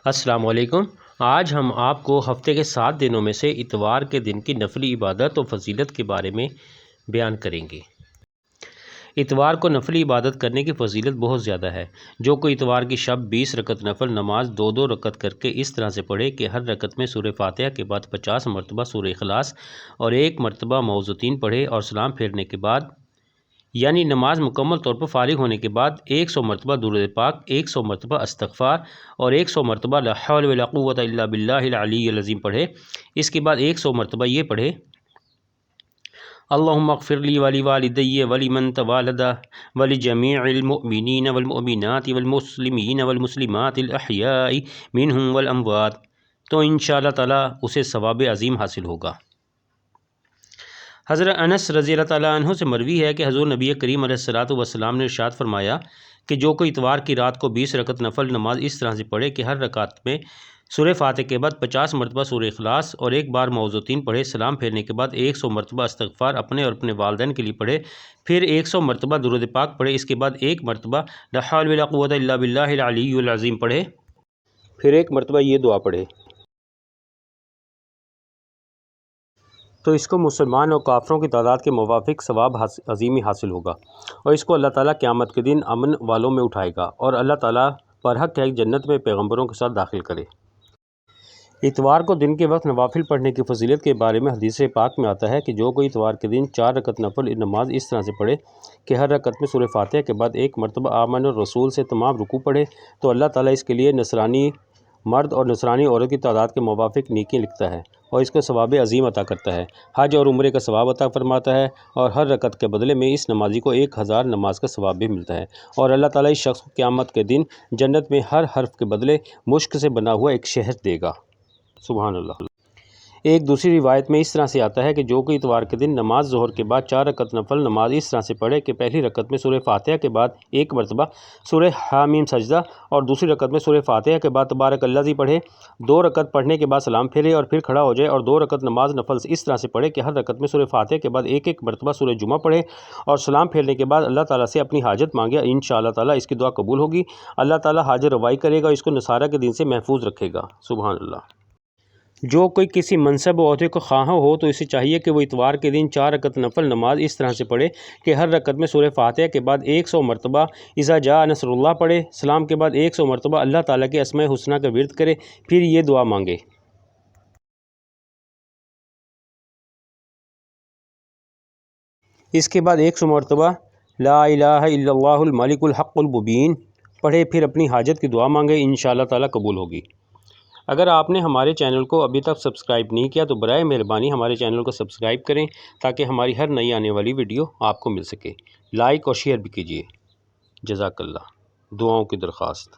السلام علیکم۔ آج ہم آپ کو ہفتے کے 7 دنوں میں سے اتوار کے دن کی نفلی عبادت و فضیلت کے بارے میں بیان کریں گے۔ اتوار کو نفلی عبادت کرنے کی فضیلت بہت زیادہ ہے۔ جو کوئی اتوار کی شب 20 رکعت نفل نماز 2 رکعت کر کے اس طرح سے پڑھے کہ ہر رکعت میں سورہ فاتحہ کے بعد 50 مرتبہ سورہ اخلاص اور 1 مرتبہ معوذتین پڑھے اور سلام پھیرنے کے بعد یعنی نماز مکمل طور پر فارغ ہونے کے بعد 100 مرتبہ درود پاک، 100 مرتبہ استغفار اور 100 مرتبہ لا حول ولا قوت الا باللہ العلی العظیم پڑھے۔ اس کے بعد 100 مرتبہ یہ پڑھے اللہم اغفر لی ولی والدی ولمن توالد ولجمیع المؤمنین والمؤمنات والمسلمین والمسلمات الاحیاء منہم والاموات، تو انشاءاللہ تعالی اسے ثواب عظیم حاصل ہوگا۔ حضرت انس رضی اللہ تعالیٰ عنہ سے مروی ہے کہ حضور نبی کریم علیہ الصلوۃ والسلام نے ارشاد فرمایا کہ جو کوئی اتوار کی رات کو 20 رکعت نفل نماز اس طرح سے پڑھے کہ ہر رکعت میں سورہ فاتحہ کے بعد 50 مرتبہ سورہ اخلاص اور 1 بار معوذتین پڑھے، سلام پھیرنے کے بعد 100 مرتبہ استغفار اپنے اور اپنے والدین کے لیے پڑھے، پھر 100 مرتبہ درود پاک پڑھے، اس کے بعد 1 مرتبہ لا حول ولا قوت الا باللہ العلی العظیم پڑھے، پھر 1 مرتبہ یہ دعا پڑھے، تو اس کو مسلمان اور کافروں کی تعداد کے موافق ثواب عظیمی حاصل ہوگا، اور اس کو اللہ تعالیٰ قیامت کے دن امن والوں میں اٹھائے گا اور اللہ تعالیٰ پر حق ہے جنت میں پیغمبروں کے ساتھ داخل کرے۔ اتوار کو دن کے وقت نوافل پڑھنے کی فضیلت کے بارے میں حدیث پاک میں آتا ہے کہ جو کوئی اتوار کے دن 4 رکعت نفل نماز اس طرح سے پڑھے کہ ہر رکعت میں سورہ فاتحہ کے بعد 1 مرتبہ آمن الرسول سے تمام رکوع پڑھے، تو اللہ تعالیٰ اس کے لیے نصرانی مرد اور نصرانی عورت کی تعداد کے موافق نیکی لکھتا ہے اور اس کو ثواب عظیم عطا کرتا ہے، حج اور عمرے کا ثواب عطا فرماتا ہے، اور ہر رکعت کے بدلے میں اس نمازی کو 1000 نماز کا ثواب بھی ملتا ہے، اور اللہ تعالیٰ اس شخص کو قیامت کے دن جنت میں ہر حرف کے بدلے مشک سے بنا ہوا ایک شہر دے گا۔ سبحان اللہ۔ ایک دوسری روایت میں اس طرح سے آتا ہے کہ جو کوئی اتوار کے دن نماز ظہر کے بعد 4 رکعت نفل نماز اس طرح سے پڑھے کہ پہلی رکعت میں سورہ فاتحہ کے بعد 1 مرتبہ سورہ حامیم سجدہ اور دوسری رکعت میں سورہ فاتحہ کے بعد تبارک الذی پڑھے، 2 رکعت پڑھنے کے بعد سلام پھیرے اور پھر کھڑا ہو جائے اور 2 رکعت نماز نفل اس طرح سے پڑھے کہ ہر رکعت میں سورہ فاتحہ کے بعد 1 مرتبہ سورہ جمعہ پڑھے اور سلام پھیرنے کے بعد اللہ تعالیٰ سے اپنی حاجت مانگے، انشاءاللہ تعالیٰ اس کی دعا قبول ہوگی، اللہ تعالیٰ حاجت روائی کرے گا، اس کو نصارہ کے دین سے محفوظ رکھے گا۔ سبحان اللہ۔ جو کوئی کسی منصب و عہدے کو خواہاں ہو تو اسے چاہیے کہ وہ اتوار کے دن 4 رکعت نفل نماز اس طرح سے پڑھے کہ ہر رکعت میں سورہ فاتحہ کے بعد 100 مرتبہ اذا جاء نصر اللہ پڑھے، سلام کے بعد 100 مرتبہ اللہ تعالیٰ کے اسماء حسنیٰ کا ورد کرے، پھر یہ دعا مانگے۔ اس کے بعد 100 مرتبہ لا الہ الا اللہ الملک الحق المبین پڑھے، پھر اپنی حاجت کی دعا مانگے، انشاءاللہ تعالیٰ قبول ہوگی۔ اگر آپ نے ہمارے چینل کو ابھی تک سبسکرائب نہیں کیا تو برائے مہربانی ہمارے چینل کو سبسکرائب کریں تاکہ ہماری ہر نئی آنے والی ویڈیو آپ کو مل سکے، لائک اور شیئر بھی کیجیے۔ جزاک اللہ۔ دعاؤں کی درخواست۔